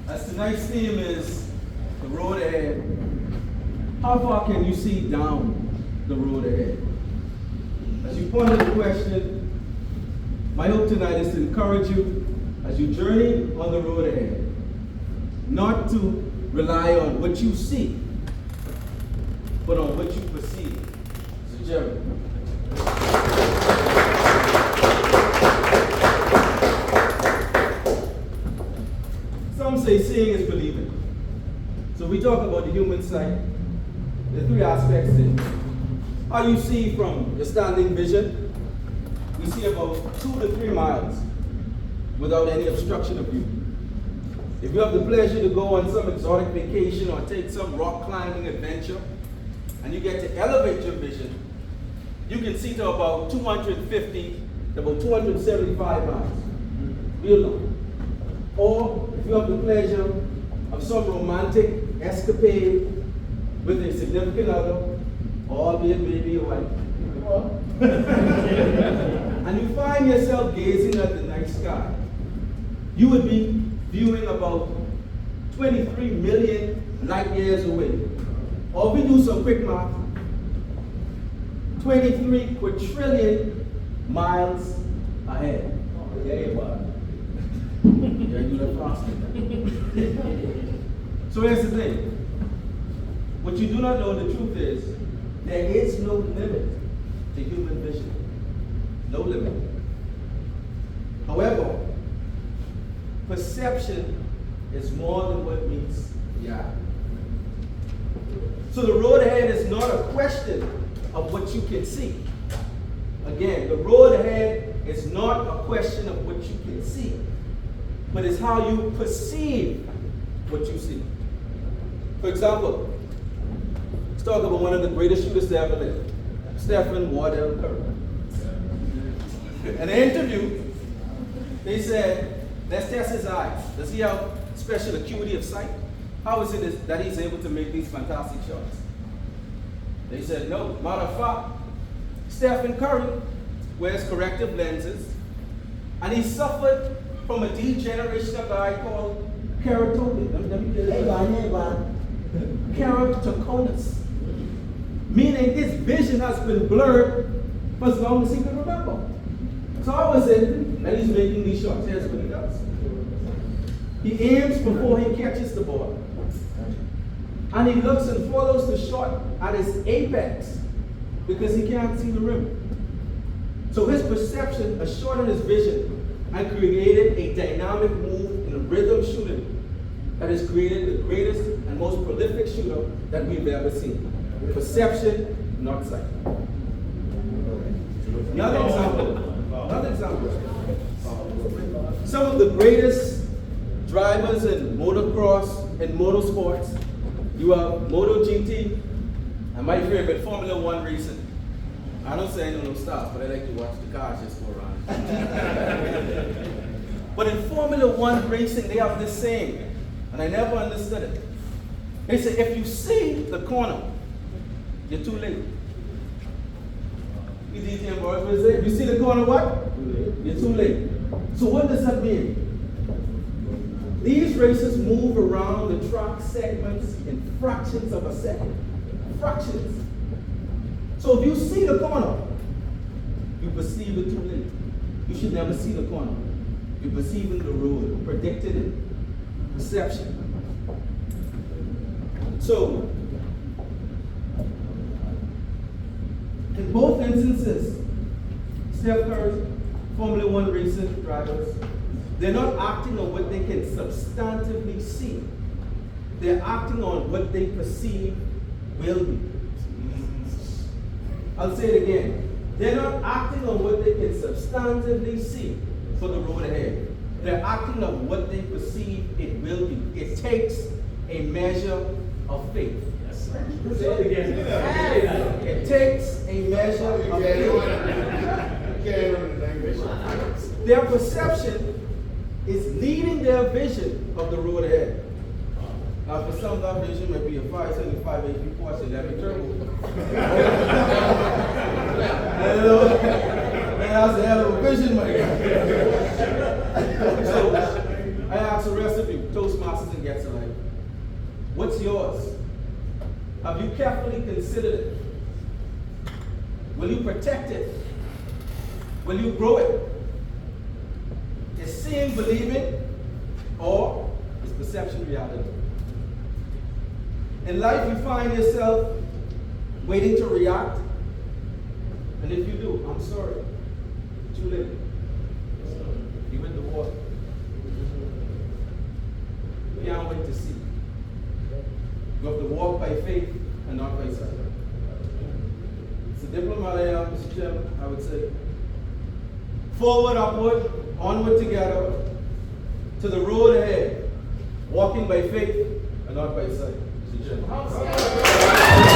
As tonight's theme is the road ahead, how far can you see down the road ahead? As you ponder the question, my hope tonight is to encourage you as you journey on the road ahead, not to rely on what you see, but on what you perceive. So Jerry. Some say seeing is believing. So we talk about the human sight. There are three aspects to it. How you see from your standing vision, we see about 2 to 3 miles without any obstruction of view. If you have the pleasure to go on some exotic vacation or take some rock climbing adventure, and you get to elevate your vision, you can see to about 250 to about 275 miles. Real long. Or if you have the pleasure of some romantic escapade with a significant other, albeit maybe a wife, and you find yourself gazing at the night sky, you would be viewing about 23 million light years away. Or if we do some quick math, 23 quadrillion miles ahead. Yeah, you look faster. So here's the thing. What you do not know, the truth is, there is no limit to human vision. No limit. However, perception is more than what meets the eye. So the road ahead is not a question of what you can see. Again, the road ahead is not a question of what you can see, but it's how you perceive what you see. For example, let's talk about one of the greatest shooters to ever live, Stephen Wardell Curry. In an interview, they said, let's test his eyes. Does he have special acuity of sight? How is it that he's able to make these fantastic shots? They said, no. Matter of fact, Stephen Curry wears corrective lenses, and he suffered from a degeneration of the eye called keratoconus, meaning his vision has been blurred for as long as he can remember. So how is it that he's making these shots? Here's what he does. He aims before he catches the ball, and he looks and follows the shot at its apex because he can't see the rim. So his perception has shortened his vision and created a dynamic move in a rhythm shooting that has created the greatest and most prolific shooter that we've ever seen. Perception, not sight. Another example. Some of the greatest drivers in motocross and motorsports, you have MotoGP, and my favorite, Formula 1 racing. I don't say I know no stuff, but I like to watch the cars just go around. But in Formula 1 racing, they have this saying, and I never understood it. They say, if you see the corner, you're too late. If you see the corner, what? You're too late. So what does that mean? These races move around the track segments in fractions of a second. Fractions. So if you see the corner, you perceive it too late. You should never see the corner. You're perceiving the road, predicted it, perception. So, in both instances, Steph Curry's Formula 1 racing drivers, they're not acting on what they can substantively see. They're acting on what they perceive will be. I'll say it again. They're not acting on what they can substantively see for the road ahead. They're acting on what they perceive it will be. It takes a measure of faith. Say it again. It takes a measure of faith. Their perception is leading their vision of the road ahead. Now, for some, that vision might be a 575 HP Porsche, that'd be turbo. That's a hell of a vision, my guy. So, I ask the rest of you, toast Toastmasters and Gets a Life. What's yours? Have you carefully considered it? Will you protect it? Will you grow it? Is seeing believing, or is perception reality? In life, you find yourself waiting to react, and if you do, I'm sorry, too late. You in the water. You can't wait to see. You have to walk by faith and not by sight. It's a diplomat I am, Mr. Chairman, I would say. Forward, upward, onward together, to the road ahead, walking by faith and not by sight. Mr. Chairman.